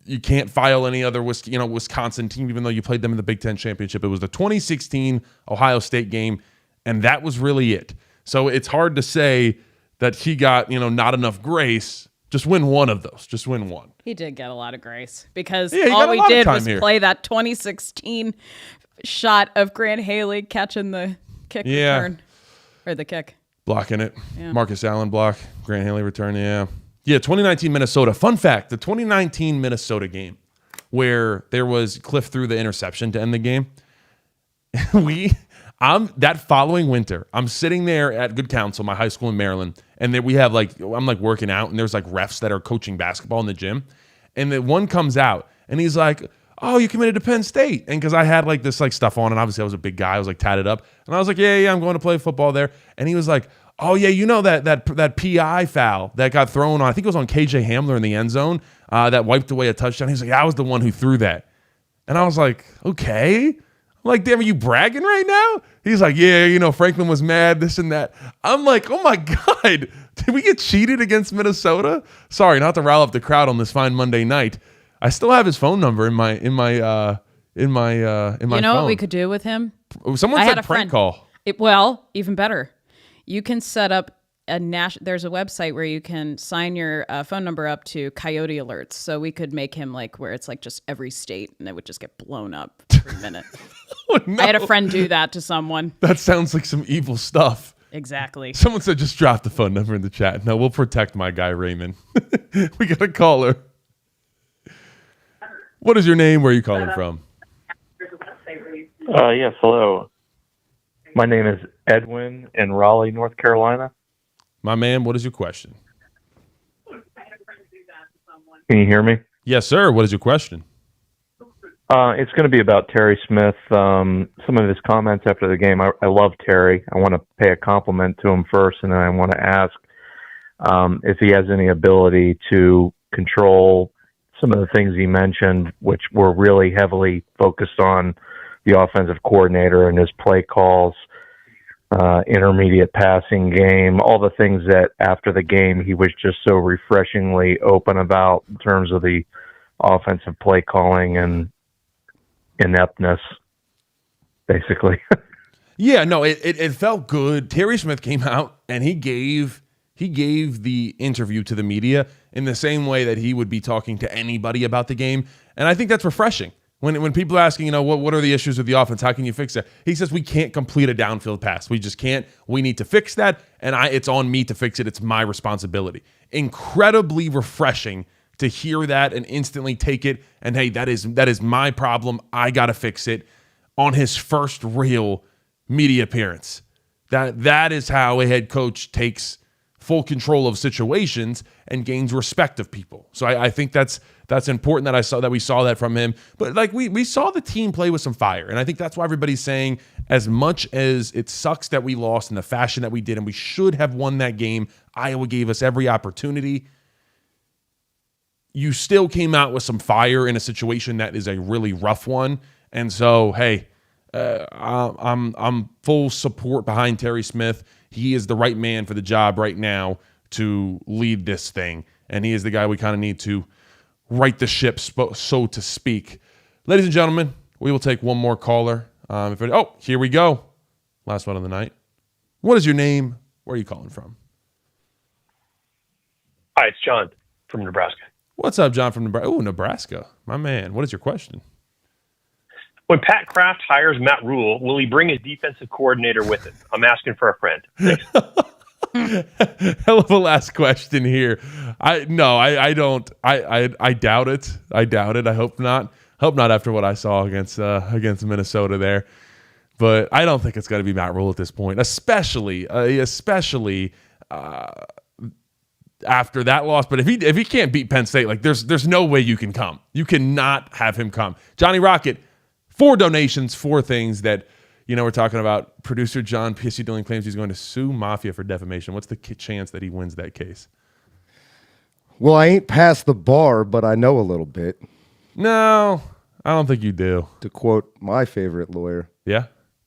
You can't file any other Wisconsin team, even though you played them in the Big Ten championship. It was the 2016 Ohio State game, and that was really it. So it's hard to say that he got not enough grace. Just win one of those. Just win one. He did get a lot of grace because Yeah, all we did was here. play that 2016 shot of Grant Haley catching the kick return. Or the kick. Blocking it. Yeah. Marcus Allen block. Grant Haley return. Yeah. Yeah, 2019 Minnesota. Fun fact, the 2019 Minnesota game where there was Cliff threw the interception to end the game. That following winter, I'm sitting there at Good Counsel, my high school in Maryland, and then we have I'm working out, and there's refs that are coaching basketball in the gym, and the one comes out, and he's like, "Oh, you committed to Penn State," and because I had this stuff on, and obviously I was a big guy, I was tatted up, and I was like, "Yeah, I'm going to play football there," and he was like, "Oh yeah, that PI foul that got thrown on, I think it was on KJ Hamler in the end zone, that wiped away a touchdown." He's like, "Yeah, I was the one who threw that," and I was like, "Okay." I'm like, "Damn, are you bragging right now?" He's like, "Yeah, Franklin was mad, this and that." I'm like, "Oh my God, did we get cheated against Minnesota?" Sorry, not to rile up the crowd on this fine Monday night. I still have his phone number in my You know phone. what we could do with him? Someone I had said a prank friend. call. Even better. You can set up there's a website where you can sign your phone number up to coyote alerts. So we could make him where it's just every state and it would just get blown up every minute. Oh, no. I had a friend do that to someone. That sounds like some evil stuff. Exactly. Someone said just drop the phone number in the chat. No, we'll protect my guy Raymond. We got a caller. What is your name? Where are you calling from? Yes, hello. My name is Edwin in Raleigh, North Carolina. My man, what is your question? Can you hear me? Yes, sir. What is your question? It's going to be about Terry Smith. Some of his comments after the game. I love Terry. I want to pay a compliment to him first, and then I want to ask if he has any ability to control some of the things he mentioned, which were really heavily focused on the offensive coordinator and his play calls, intermediate passing game, all the things that after the game he was just so refreshingly open about in terms of the offensive play calling and ineptness, basically. Yeah, no, it felt good. Terry Smith came out and he gave the interview to the media in the same way that he would be talking to anybody about the game. And I think that's refreshing. When people are asking, what are the issues with the offense? How can you fix it? He says we can't complete a downfield pass. We just can't. We need to fix that, and it's on me to fix it. It's my responsibility. Incredibly refreshing to hear that and instantly take it. And hey, that is my problem. I got to fix it. On his first real media appearance, that is how a head coach takes full control of situations and gains respect of people. So I think that's important that we saw that from him. But like we saw the team play with some fire, and I think that's why everybody's saying, as much as it sucks that we lost in the fashion that we did, and we should have won that game, Iowa gave us every opportunity. You still came out with some fire in a situation that is a really rough one, and so hey, I'm full support behind Terry Smith. He is the right man for the job right now to lead this thing, and he is the guy we kind of need to right the ship, so to speak. Ladies and gentlemen, we will take one more caller. Here we go. Last one of the night. What is your name? Where are you calling from? Hi, it's John from Nebraska. What's up, John from Nebraska? Oh, Nebraska. My man. What is your question? When Pat Kraft hires Matt Rule, will he bring his defensive coordinator with him? I'm asking for a friend. Thanks. Hell of a last question here. I don't. I doubt it. I doubt it. I hope not. Hope not after what I saw against Minnesota there. But I don't think it's going to be Matt Rule at this point, especially after that loss. But if he can't beat Penn State, like there's no way you can come. You cannot have him come. Johnny Rocket, 4 donations, 4 things that. We're talking about producer John P.S.C. Dillon claims he's going to sue Mafia for defamation. What's the chance that he wins that case? Well, I ain't past the bar, but I know a little bit. No, I don't think you do. To quote my favorite lawyer. Yeah?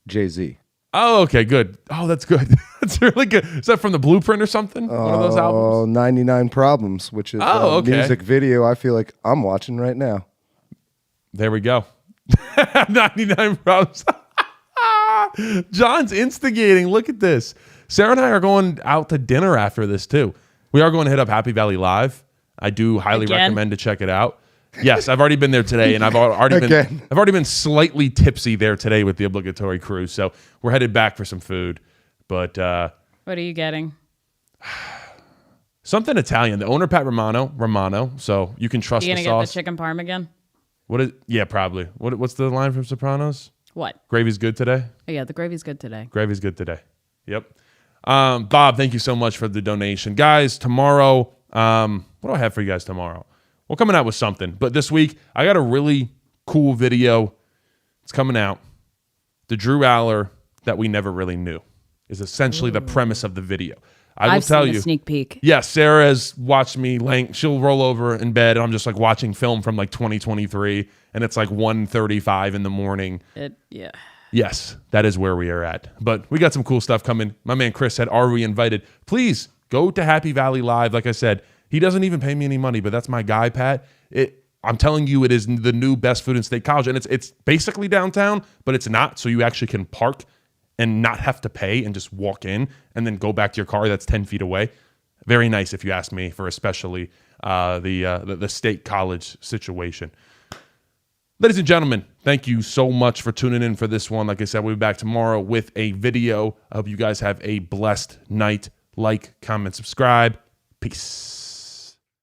Jay-Z. Oh, okay, good. Oh, that's good. That's really good. Is that from the Blueprint or something? One of those albums? 99 Problems, which is a music video I feel like I'm watching right now. There we go. 99 Problems. John's instigating. Look at this. Sarah and I are going out to dinner after this too. We are going to hit up Happy Valley Live. I do highly recommend to check it out. Yes, I've already been there today, and I've already been slightly tipsy there today with the obligatory cruise. So we're headed back for some food. But what are you getting? Something Italian. The owner, Pat Romano. So you can trust the sauce. You gonna get the chicken parm again? Yeah, probably. What's the line from Sopranos? What? Gravy's good today? Oh, yeah, the gravy's good today. Gravy's good today. Yep. Bob, thank you so much for the donation. Guys, tomorrow, what do I have for you guys tomorrow? We're coming out with something. But this week, I got a really cool video. It's coming out. The Drew Aller that we never really knew is essentially the premise of the video. I've tell seen you. A sneak peek. Yeah, Sarah has watched me. She'll roll over in bed, and I'm just like watching film from like 2023, and it's like 1:35 in the morning. Yeah. Yes, that is where we are at. But we got some cool stuff coming. My man Chris said, "Are we invited?" Please go to Happy Valley Live. Like I said, he doesn't even pay me any money, but that's my guy, Pat. I'm telling you, it is the new best food in State College, and it's basically downtown, but it's not. So you actually can park and not have to pay and just walk in and then go back to your car that's 10 feet away. Very nice, if you ask me, for especially the State College situation. Ladies and gentlemen, thank you so much for tuning in for this one. Like I said, we'll be back tomorrow with a video. I hope you guys have a blessed night. Like, comment, subscribe. Peace.